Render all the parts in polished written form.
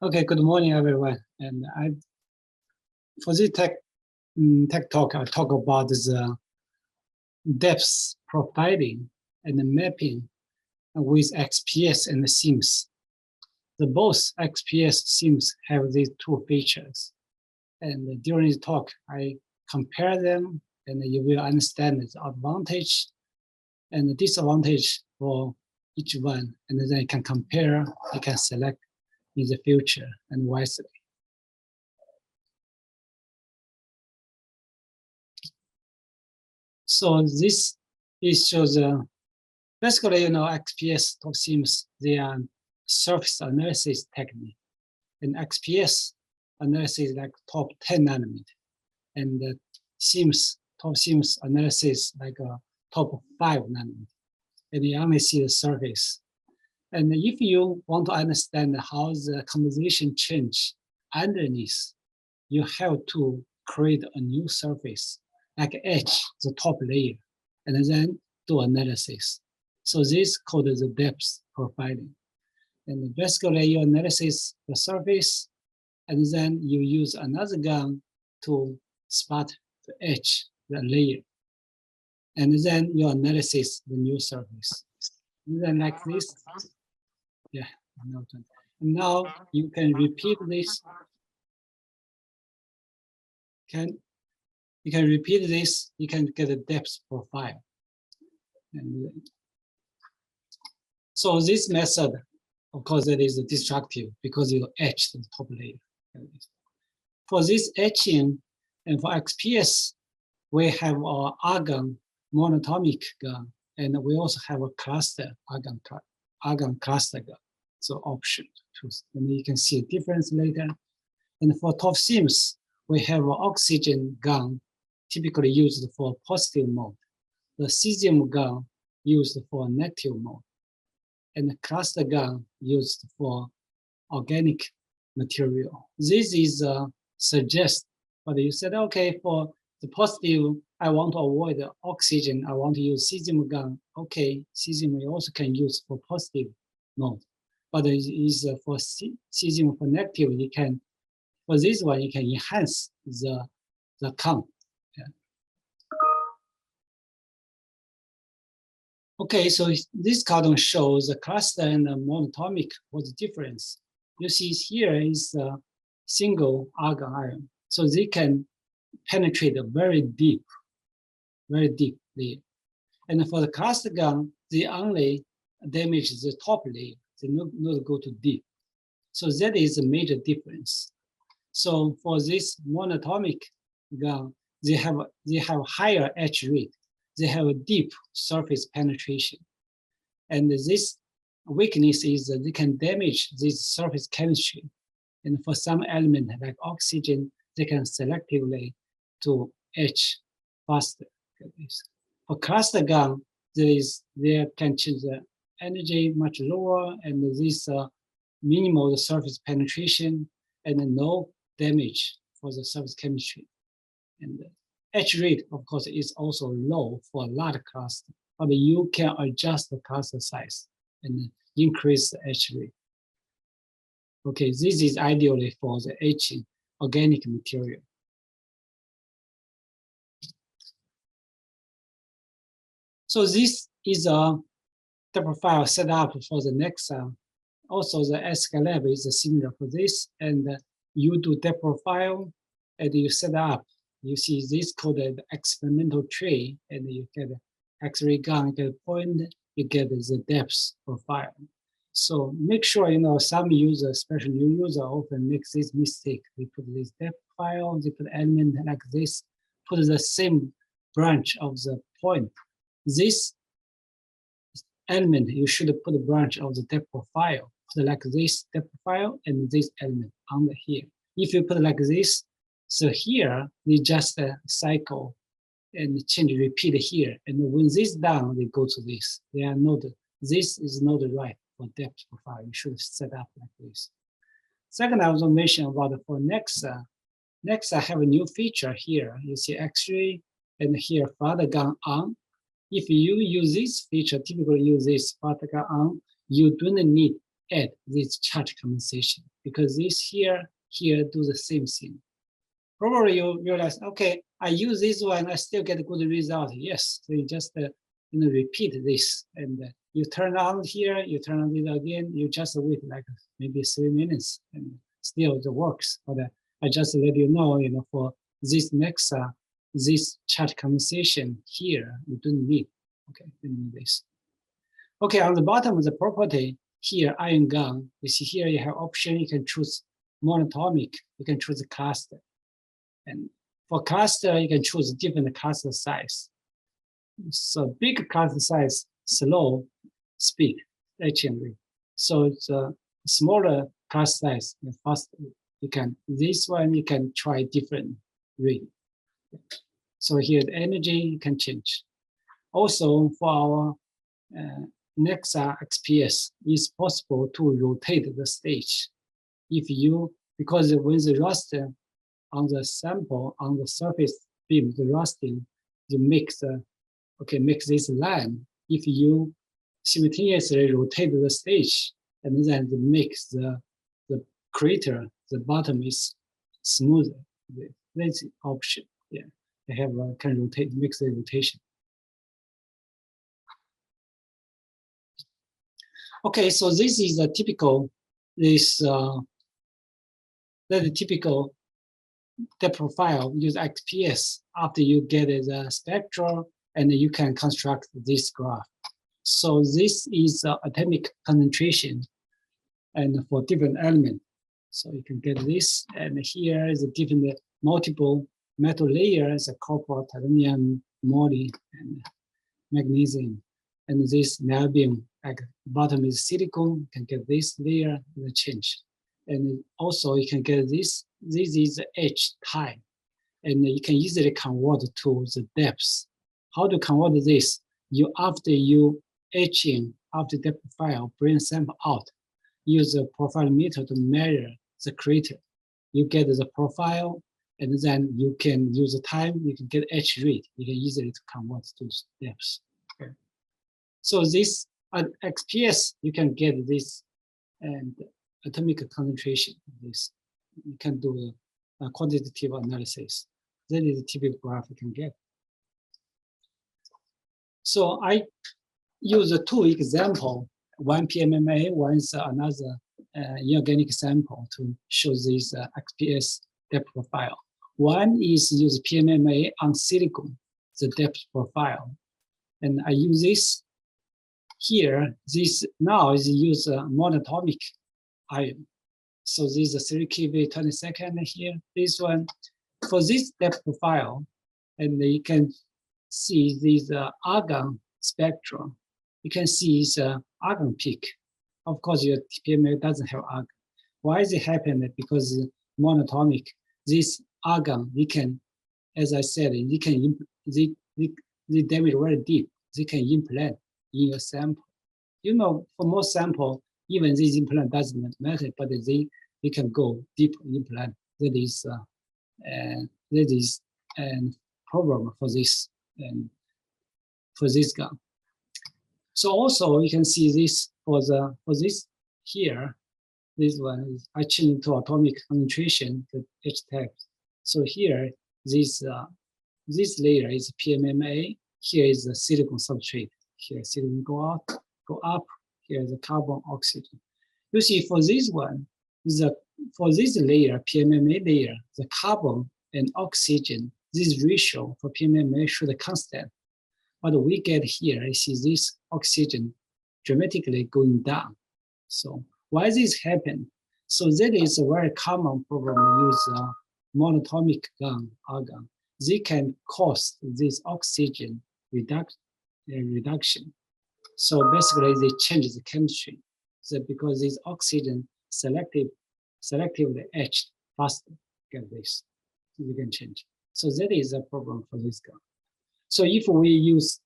Okay, good morning, everyone. And for this tech talk, I'll talk about the depth profiling and the mapping with XPS and the SIMS. The both XPS SIMS have these two features. And during the talk, I compare them, and you will understand the advantage and the disadvantage for each one. And then you can compare, you can select in the future and wisely. So this shows basically, XPS top SIMS, they are surface analysis technique, and XPS analysis like top 10 nanometer, and the SIMS top SIMS analysis like top 5 nanometer, and you only see the surface. And if you want to understand how the composition change underneath, you have to create a new surface, like etch the top layer, and then do analysis. So this called the depth profiling. And basically you analysis the surface, and then you use another gun to spot the etch the layer. And then you analysis the new surface. And then like this, yeah. And now you can repeat this. You can repeat this, you can get a depth profile. And so this method, of course, that is destructive because you etch the top layer. For this etching and for XPS, we have our argon monatomic gun, and we also have a cluster argon cluster gun. So option to choose, and you can see a difference later. And for top SIMS, we have an oxygen gun, typically used for positive mode. The cesium gun used for negative mode, and the cluster gun used for organic material. This is suggest, but you said, okay, for the positive, I want to avoid the oxygen, I want to use cesium gun. Okay, cesium you also can use for positive mode, but it is for cesium for negative, you can, for this one, you can enhance the count. Yeah. Okay, so this cartoon shows the cluster and the monatomic, what's the difference. You see here is a single argon ion. So they can penetrate a very deep layer. And for the cluster gun, they only damage the top layer. They not go too deep. So that is a major difference. So for this monatomic gun, they have higher etch rate. They have a deep surface penetration. And this weakness is that they can damage this surface chemistry. And for some element like oxygen, they can selectively to etch faster. For cluster gun, they can change the energy much lower, and this minimal surface penetration and no damage for the surface chemistry. And the etch rate, of course, is also low for a large cluster, but you can adjust the cluster size and increase the etch rate. Okay, this is ideally for the etching organic material. So this is the profile set up for the next. Also, the ASIC lab is similar for this, and you do depth profile, and you set up. You see this coded experimental tree, and you get X-ray gun, you get a point, you get the depth profile. So make sure, some users, especially new user, often makes this mistake. They put this depth file, they put element like this, put the same branch of the point. This element, you should put a branch of the depth profile, put like this depth profile and this element under here. If you put like this, so here they just cycle and change, repeat here. And when this down, they go to this. They are not, this is not right for depth profile. You should set up like this. Second observation about for Nexa. Next, I have a new feature here. You see X-ray and here father gun on. If you use this feature, typically use this father gun on, you do not need add this charge compensation because this here do the same thing. Probably you realize, okay, I use this one, I still get a good result. Yes, so you just repeat this, and you turn on here, you turn on this again, you just wait like maybe 3 minutes, and still it works. But I just let you know, for this next this charge compensation here, you don't need. Okay, you need this. Okay, on the bottom of the property here, ion gun. You see here you have option. You can choose monatomic. You can choose a cluster. And for cluster, you can choose different cluster size. So big cluster size, slow speed, actually. So it's a smaller cluster size, faster. This one you can try different rate. So here the energy you can change. Also for our Nexa XPS, it's possible to rotate the stage. Because when the raster on the sample, on the surface beam, the rasting, you make this line. If you simultaneously rotate the stage, and then it makes the crater, the bottom is smoother. That's the option. Yeah, they have can rotate, mix the rotation. Okay, so this is a typical typical depth profile use XPS after you get the spectral, and you can construct this graph. So this is atomic concentration, and for different elements. So you can get this, and here is a different multiple metal layers: copper, titanium, moly, and magnesium. And this niobium, like bottom is silicon, you can get this layer, the change. And also you can get this. This is H time, and you can easily convert to the depths. How to convert this? After you etching after depth profile, bring sample out, use a profile meter to measure the crater. You get the profile, and then you can use the time. You can get H rate. You can easily convert to depths. Okay. So this XPS, you can get this and atomic concentration. This you can do a quantitative analysis. That is a typical graph you can get. So I use two examples, one PMMA, one is another inorganic sample to show this XPS depth profile. One is use PMMA on silicon, the depth profile. And I use this here. This now is use monatomic ion. So this is 3 kV 22nd here. This one, for this depth profile, and you can see this argon spectrum. You can see it's argon peak. Of course, your PMA doesn't have argon. Why is it happening? Because monatomic, this argon, they can, as I said, they damage very deep. They can implant in your sample. For most sample, even this implant doesn't matter, but they can go deep implant. That is a problem for this and for this gun. So also you can see this for this here. This one is I changed to atomic concentration, the H type. So here this layer is PMMA. Here is the silicon substrate. Here silicon go up. Here is the carbon oxygen. You see for this one, for this layer, PMMA layer, the carbon and oxygen, this ratio for PMMA should constant. But we get here, I see this oxygen dramatically going down. So why this happen? So that is a very common problem. We use monatomic gun, argon. They can cause this oxygen reduction. So basically, they change the chemistry. So because this oxygen selectively etched faster, get this, you can change. So that is a problem for this gun. So if we use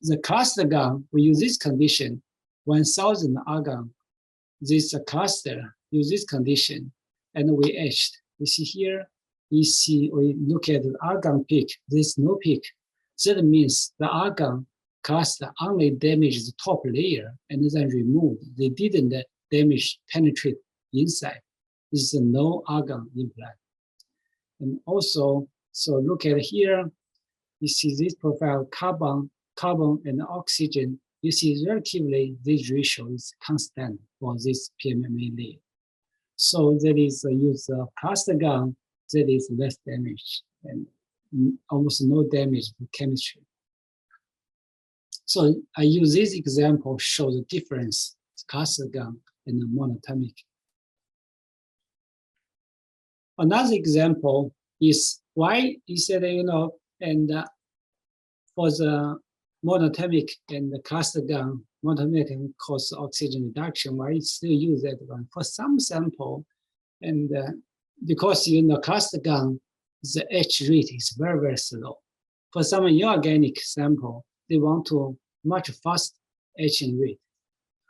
the cluster gun, we use this condition, 1000 argon, this cluster, use this condition, and we etched. You see here, we look at the argon peak, there's no peak. That means the argon cluster only damaged the top layer and then removed. They didn't damage, penetrate inside. This is no argon implant. And also, so look at here, you see this profile, carbon and oxygen. You see relatively this ratio is constant for this PMMA layer. So that is use a cluster gun that is less damage and almost no damage to chemistry. So I use this example to show the difference, cluster gun and the monatomic. Another example is why you said, and for the monatomic and the cluster gun, monatomic can cause oxygen reduction, why you still use that one? For some sample, and because cluster gun, the H rate is very, very slow. For some inorganic sample, they want to much fast etching rate.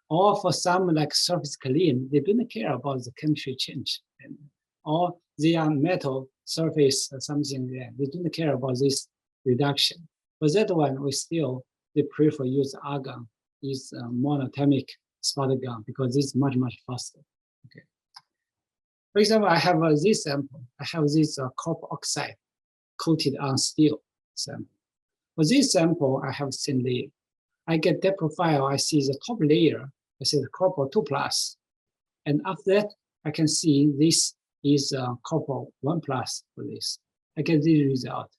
Or for some like surface clean, they don't care about the chemistry change. Or they are metal surface or something like that. They don't care about this reduction. For that one, they prefer use argon, is monatomic spot gun because it's much, much faster. Okay. For example, I have this sample. I have this copper oxide coated on steel sample. For this sample, I have thin layer. I get that profile, I see the top layer, I see the copper 2+. And after that, I can see this is copper 1+ for this. I get this result.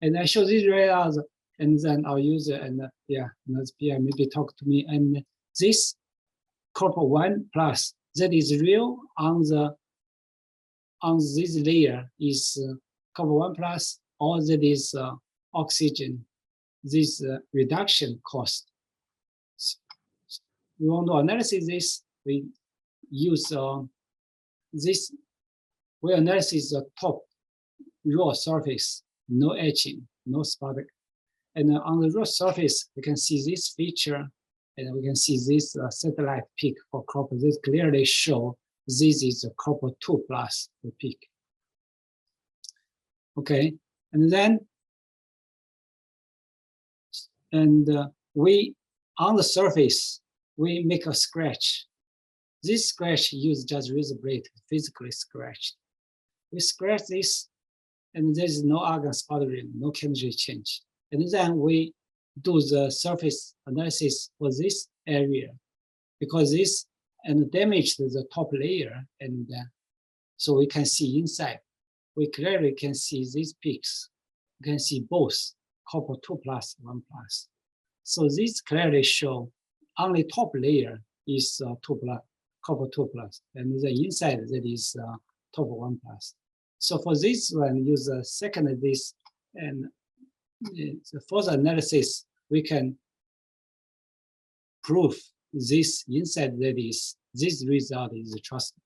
And I show this result, and then I'll use it, and another PI maybe talk to me. And this copper 1+, that is real on this layer is copper 1+, or that is oxygen, this reduction cost. We want to analyze this, we use this, we analyze the top raw surface, no etching, no spot. And on the raw surface, we can see this feature, and we can see this satellite peak for copper. This clearly show this is a copper 2+ peak. Okay, and then, we, on the surface, we make a scratch. This scratch use just razor blade to physically scratch. We scratch this, and there is no argon spot ring, no chemistry change. And then we do the surface analysis for this area, because this and damage the top layer, and so we can see inside. We clearly can see these peaks. You can see both copper 2+, 1+. So this clearly show only top layer is copper 2+, and the inside that is copper 1+. So for this one, use the second this, and for the analysis, we can prove this inside that is, this result is trustable.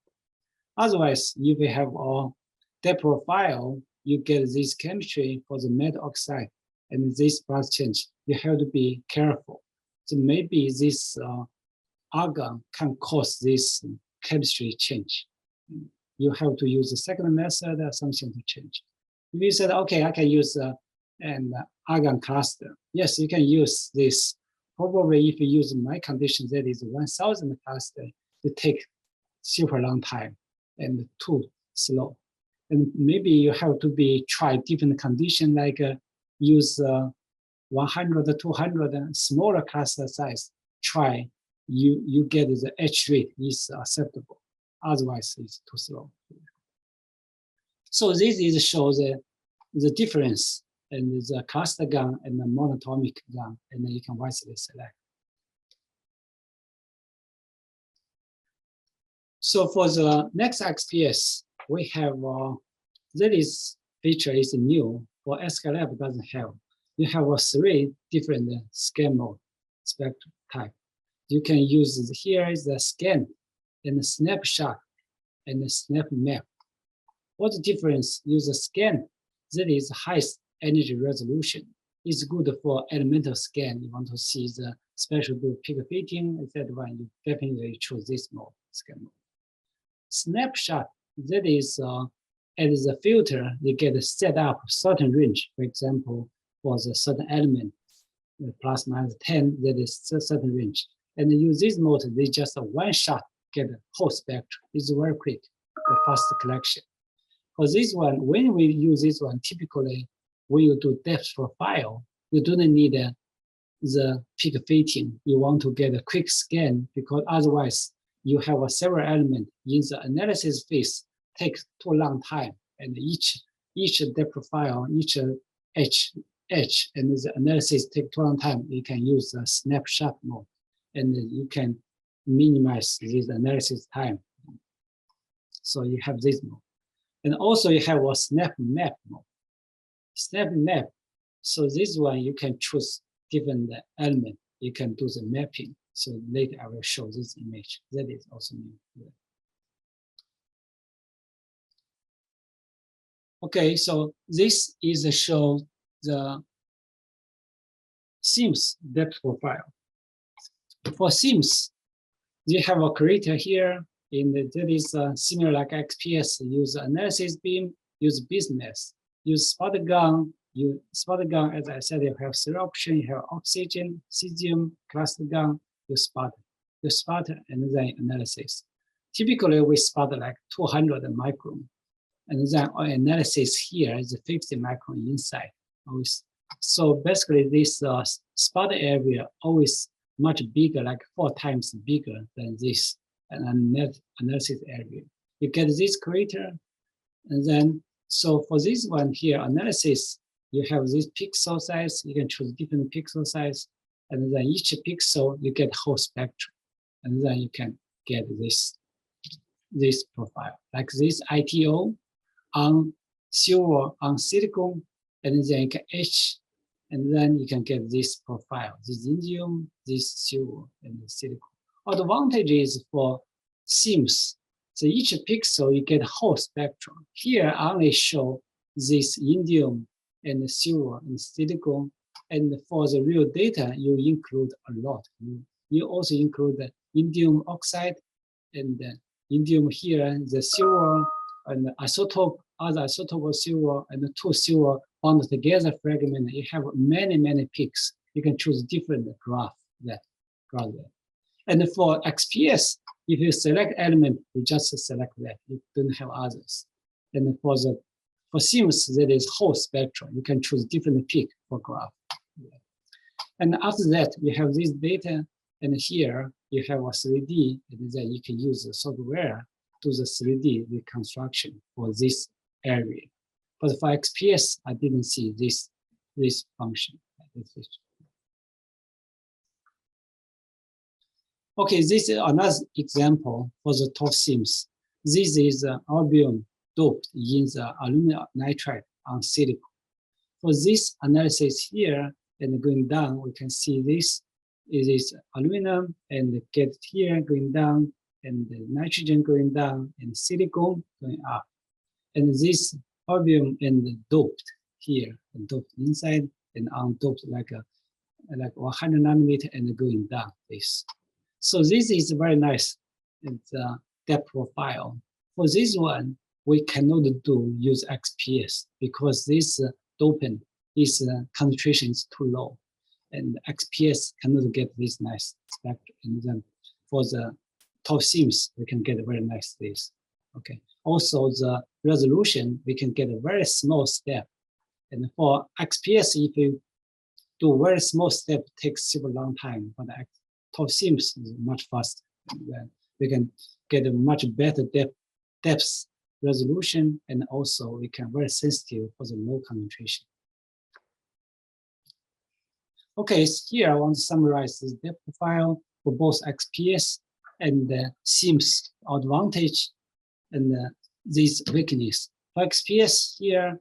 Otherwise, if you have that profile, you get this chemistry for the metal oxide and this plus change. You have to be careful. So maybe this argon can cause this chemistry change. You have to use the second method or something to change. If you said, okay, I can use an argon cluster. Yes, you can use this. Probably if you use my condition, that is 1,000 cluster, it take super long time and too slow. And maybe you have to try different condition, like use 100, 200 smaller cluster size. Try, you get the H rate is acceptable. Otherwise, it's too slow. So this is shows the difference in the cluster gun and the monatomic gun, and then you can wisely select. So for the next XPS, we have this feature is new. For SKLab doesn't have. You have 3 different scan mode spectrum type. You can use here is the scan and the snapshot and the snap map. What's the difference? Use a scan that is highest energy resolution. It's good for elemental scan. You want to see the special group peak fitting, etc. You definitely choose this mode, scan mode. Snapshot, that is as the filter, they get set up certain range, for example, for the certain element. plus minus 10, that is a certain range. And use this mode, they just one shot get the whole spectrum. It's very quick, the fast collection. For this one, when we use this one, typically when you do depth profile, you don't need the peak fitting. You want to get a quick scan because otherwise you have a several element in the analysis phase takes too long time, and each depth profile, each edge, and the analysis take too long time. You can use a snapshot mode, and you can minimize this analysis time. So you have this mode. And also you have a snap map mode. Snap map, so this one you can choose different element. You can do the mapping. So later I will show this image. That is also new. Okay, so this is a show the SIMS depth profile. For SIMS, you have a creator here. That is similar like XPS. Use analysis beam, use business, use spot gun. As I said, you have three options. You have oxygen, cesium, cluster gun. You spot, and then analysis. Typically, we spot like 200 micron, and then our analysis here is 50 micron inside. So basically, this spot area always much bigger, like 4 times bigger than this analysis area. You get this crater, and then so for this one here, analysis, you have this pixel size. You can choose different pixel size, and then each pixel you get whole spectrum, and then you can get this profile like this ITO on silver on silicon, and then you can etch, and then you can get this profile, this indium, this silver, and the silicon. Advantage is for SIMS. So each pixel you get whole spectrum. Here I only show this indium and the silver and silicon. And for the real data, you include a lot. You also include the indium oxide and the indium here, the silver and the isotope, other isotope of silver, and the 2 silver bound together fragment. You have many peaks. You can choose different graph there. And for XPS, if you select element, you just select that. You don't have others. And for SIMS, that is whole spectrum. You can choose different peak for graph. And after that, you have this data, and here you have a 3D, and then you can use the software to the 3D reconstruction for this area. But for XPS, I didn't see this function. Okay, this is another example for the top SIMS. This is erbium doped in the aluminum nitride on silicon. For this analysis here and going down, we can see this is aluminum and get here going down, and the nitrogen going down, and silicon going up. And this erbium and doped here, and doped inside and undoped like 100 nanometer and going down this. So this is very nice depth profile. For this one, we cannot use XPS because this dopant concentration is too low, and XPS cannot get this nice spectrum. And then for the top SIMS, we can get a very nice this. Okay. Also, the resolution, we can get a very small step. And for XPS, if you do very small step, it takes super long time. For the top SIMS is much faster. And then we can get a much better depth resolution, and also we can very sensitive for the low concentration. Okay, so here I want to summarize this depth profile for both XPS and SIMS advantage and this weakness. For XPS here,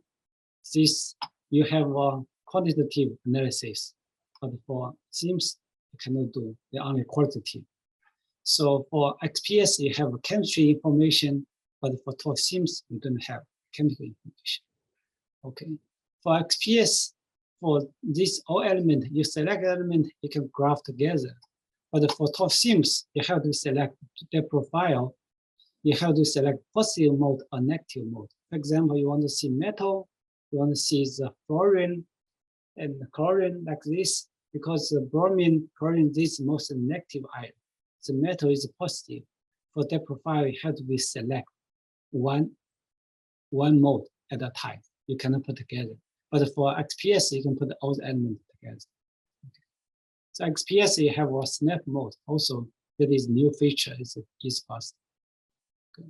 you have a quantitative analysis, but for SIMS, you cannot do the only qualitative. So for XPS, you have chemistry information, but for top SIMS, you don't have chemical information. Okay, for XPS, for this all element, you select element, you can graph together. But for top SIMS, you have to select the profile. You have to select positive mode or negative mode. For example, you want to see metal, you want to see the fluorine and the chlorine like this. because the bromine, chlorine, this is most negative ion. The metal is positive. For that profile, you have to be select one mode at a time. You cannot put together. But for XPS, you can put all the elements together. Okay. So XPS, you have a snap mode. Also, that is new feature is fast. Okay.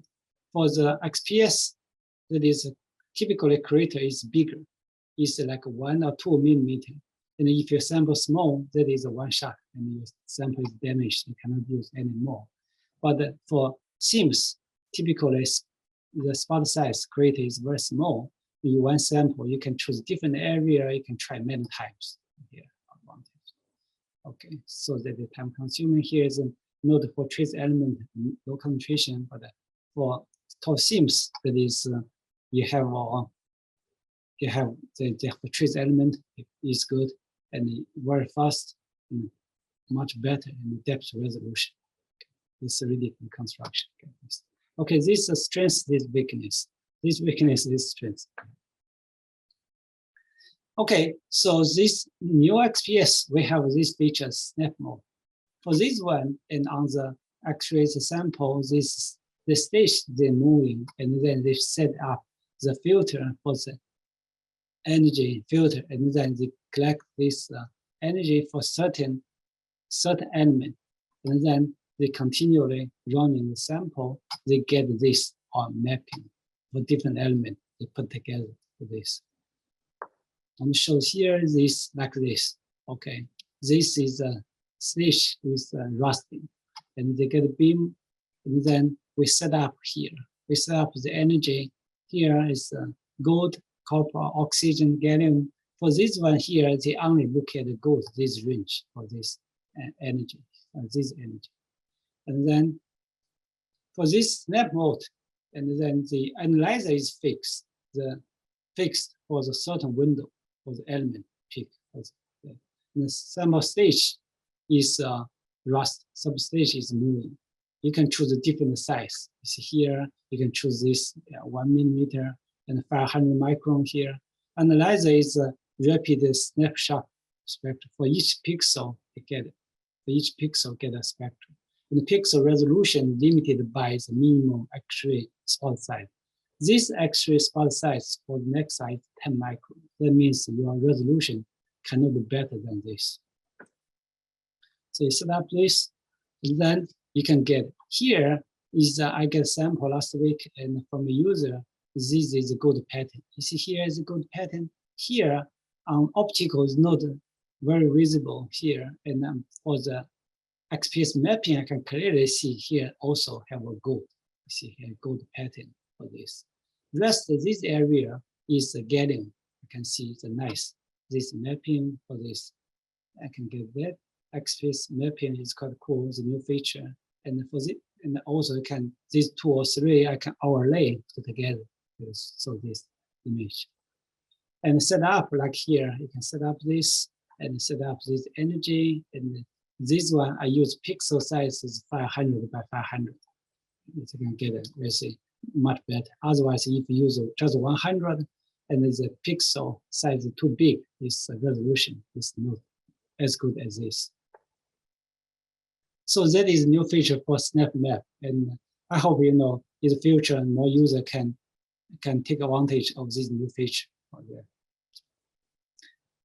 For the XPS, that is typically crater is bigger. It's like 1 or 2 millimeter. And if your sample small, that is a one shot, and your sample is damaged, you cannot use anymore. But for SIMS, typically the spot size crater is very small. In one sample, you can choose different area, you can try many times. Here, advantage. Okay, so that the time consuming here is a node for trace element, low concentration, but for top SIMS, that is you have the trace element is good and very fast and much better in depth resolution. Okay. It's a really different construction. Okay, this is strength, this weakness. This weakness, this strength. Okay, so this new XPS, we have these features, snap mode. For this one, and on the X-ray sample, this the stage they're moving, and then they set up the filter for the energy filter, and then they collect this energy for certain element, and then they continually running the sample, they get this mapping for different element they put together for this. I'm show here this like this. Okay, this is a stage with rusting, and they get a beam, and then we set up here. We set up the energy. Here is gold, copper, oxygen, gallium. For this one here, they only look at the gold, this range for this energy, this energy. And then for this snap mode, and then the analyzer is fixed, fixed for the certain window for the element peak. The sample stage is rust, substage is moving. You can choose a different size. You see here, you can choose this 1 millimeter and 500 micron here. Analyzer is a rapid snapshot spectrum. For each pixel, you get it. For each pixel, get a spectrum. And the pixel resolution limited by the minimum X-ray spot size. This X-ray spot size for the next size 10 micron. That means your resolution cannot be better than this. So you set up this, and then you can get here is I get a sample last week, and from the user, this is a good pattern. You see here is a good pattern. Here optical is not very visible here, and for the XPS mapping, I can clearly see here also have a gold. You see here gold pattern for this. Rest of this area is gallium. You can see the nice this mapping for this. I can get that. XPS mapping is quite cool, the new feature. And for this, and also can these 2 or 3 I can overlay together. So this image. And set up like here, you can set up this and set up this energy. And this one I use pixel size is 500 by 500. You can get it, you see, much better. Otherwise, if you use just 100 and the pixel size is too big, this resolution is not as good as this. So that is a new feature for Snap Map, and I hope in the future more user can take advantage of this new feature.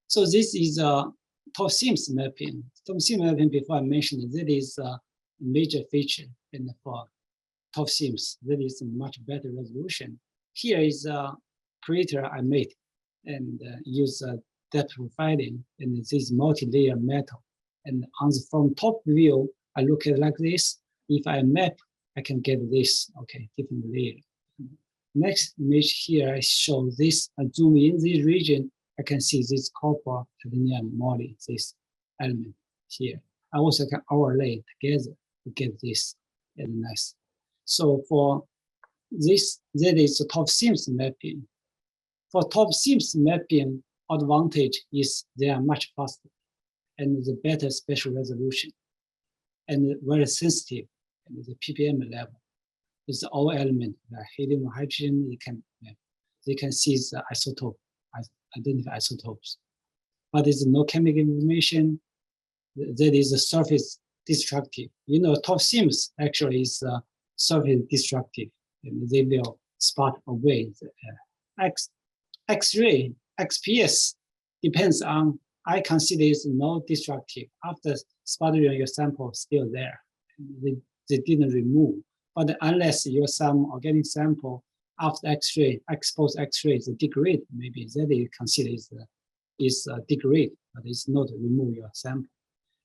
So this is top SIMS mapping. Top SIMS mapping, before I mentioned, that is a major feature for top SIMS. That is a much better resolution. Here is a crater I made and use depth profiling, and this is multi-layer metal. And from top view, I look at it like this. If I map, I can get this, okay, different layer. Next image here, I show this, I zoom in this region, I can see this copper, titanium, moly, this element here. I also can overlay together to get this, and nice. So for this, that is the top SIMS mapping. For top SIMS mapping, advantage is they are much faster and the better spatial resolution and very sensitive and the ppm level. It's all element like helium, hydrogen. They can see the isotope, identify isotopes, but there's no chemical information. that is a surface destructive. You know, top SIMS actually is surface destructive, and they will spot away. X-ray, XPS depends on, I consider it's no destructive. After sputtering, your sample still there. They didn't remove. But unless your some organic sample after X-ray, exposed X-ray is degrade, maybe that is considered is degrade, but it's not remove your sample.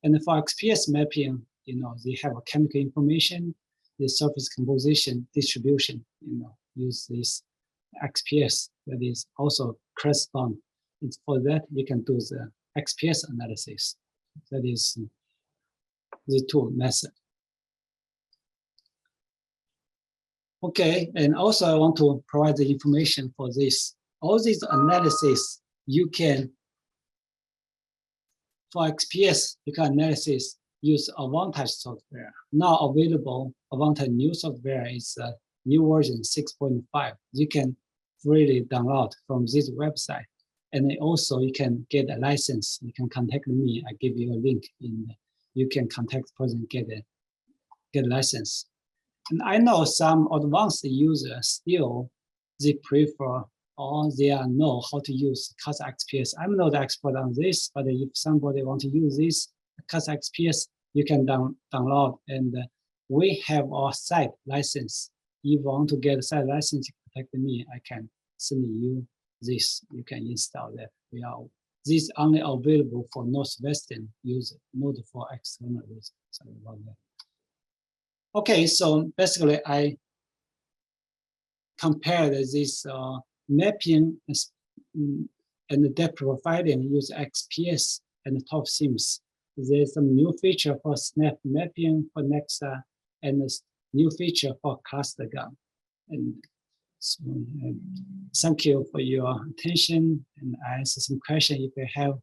And for XPS mapping, you know, they have a chemical information, the surface composition, distribution, you know, use this XPS that is also correspond. And for that, you can do the XPS analysis. That is the two method. Okay, and also I want to provide the information for this. All these analysis you can, for XPS, you can analysis use Advantage software. Now available Advantage new software is new version 6.5. You can freely download from this website. And then also you can get a license. You can contact me. I give you a link in. You can contact the person get a license. And I know some advanced users still they prefer or they know how to use CASA XPS. I'm not the expert on this, but if somebody want to use this CASA XPS, you can download. And we have our site license. If you want to get a site license, contact me. I can send you this. You can install that. This is only available for Northwestern user, not for external user. Sorry about that. Okay, so basically I compared this mapping and the depth profiling use XPS and the top SIMS. There's some new feature for snap mapping for Nexa and a new feature for cluster gun. And so, thank you for your attention, and I answer some questions if you have.